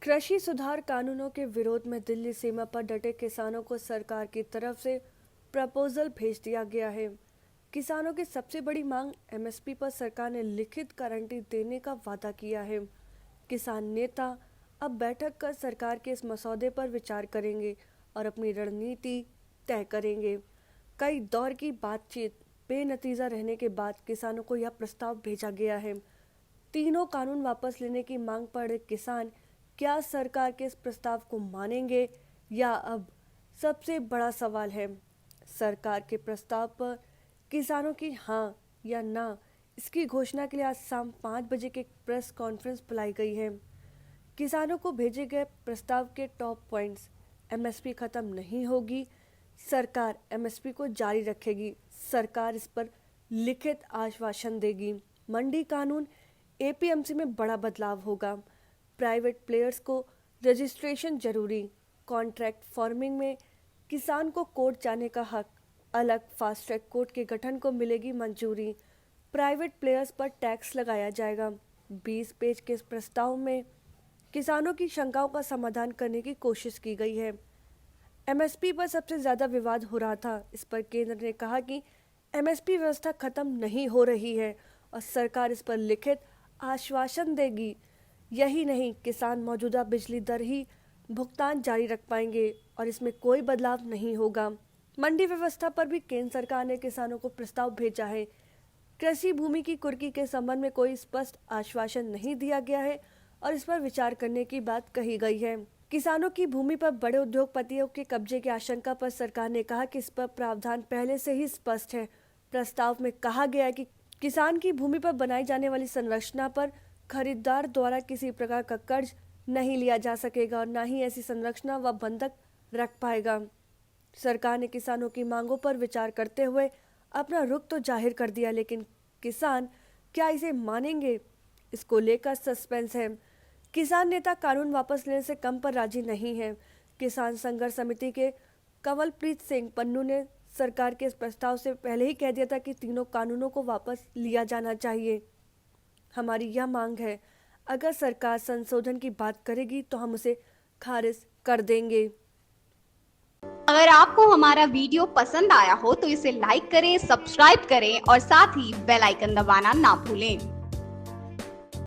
कृषि सुधार कानूनों के विरोध में दिल्ली सीमा पर डटे किसानों को सरकार की तरफ से प्रपोजल भेज दिया गया है। किसानों की सबसे बड़ी मांग एमएसपी पर सरकार ने लिखित गारंटी देने का वादा किया है। किसान नेता अब बैठक कर सरकार के इस मसौदे पर विचार करेंगे और अपनी रणनीति तय करेंगे। कई दौर की बातचीत बेनतीजा रहने के बाद किसानों को यह प्रस्ताव भेजा गया है। तीनों कानून वापस लेने की मांग पर किसान क्या सरकार के इस प्रस्ताव को मानेंगे, या अब सबसे बड़ा सवाल है सरकार के प्रस्ताव पर किसानों की हाँ या ना। इसकी घोषणा के लिए आज शाम 5 बजे की प्रेस कॉन्फ्रेंस बुलाई गई है। किसानों को भेजे गए प्रस्ताव के टॉप पॉइंट्स: एमएसपी खत्म नहीं होगी, सरकार एमएसपी को जारी रखेगी, सरकार इस पर लिखित आश्वासन देगी, मंडी कानून एपीएमसी में बड़ा बदलाव होगा, प्राइवेट प्लेयर्स को रजिस्ट्रेशन जरूरी, कॉन्ट्रैक्ट फार्मिंग में किसान को कोर्ट जाने का हक, अलग फास्ट ट्रैक कोर्ट के गठन को मिलेगी मंजूरी, प्राइवेट प्लेयर्स पर टैक्स लगाया जाएगा। 20 पेज के इस प्रस्ताव में किसानों की शंकाओं का समाधान करने की कोशिश की गई है। एमएसपी पर सबसे ज्यादा विवाद हो रहा था। इस पर केंद्र ने कहा कि एमएसपी व्यवस्था खत्म नहीं हो रही है और सरकार इस पर लिखित आश्वासन देगी। यही नहीं, किसान मौजूदा बिजली दर ही भुगतान जारी रख पाएंगे और इसमें कोई बदलाव नहीं होगा। मंडी व्यवस्था पर भी केंद्र सरकार ने किसानों को प्रस्ताव भेजा है। कृषि भूमि की कुर्की के संबंध में कोई स्पष्ट आश्वासन नहीं दिया गया है और इस पर विचार करने की बात कही गई है। किसानों की भूमि पर बड़े उद्योगपतियों के कब्जे की आशंका पर सरकार ने कहा कि इस पर प्रावधान पहले से ही स्पष्ट है। प्रस्ताव में कहा गया है कि किसान की भूमि पर बनाई जाने वाली संरचना पर खरीदार द्वारा किसी प्रकार का कर्ज नहीं लिया जा सकेगा और न ही ऐसी संरचना व बंधक रख पाएगा। सरकार ने किसानों की मांगों पर विचार करते हुए अपना रुख तो जाहिर कर दिया, लेकिन किसान क्या इसे मानेंगे, इसको लेकर सस्पेंस है। किसान नेता कानून वापस लेने से कम पर राजी नहीं है। किसान संघर्ष समिति के कंवलप्रीत सिंह पन्नू ने सरकार के इस प्रस्ताव से पहले ही कह दिया था कि तीनों कानूनों को वापस लिया जाना चाहिए। हमारी यह मांग है, अगर सरकार संशोधन की बात करेगी तो हम उसे खारिज कर देंगे। अगर आपको हमारा वीडियो पसंद आया हो तो इसे लाइक करें, सब्सक्राइब करें और साथ ही बेल आइकन दबाना ना भूलें।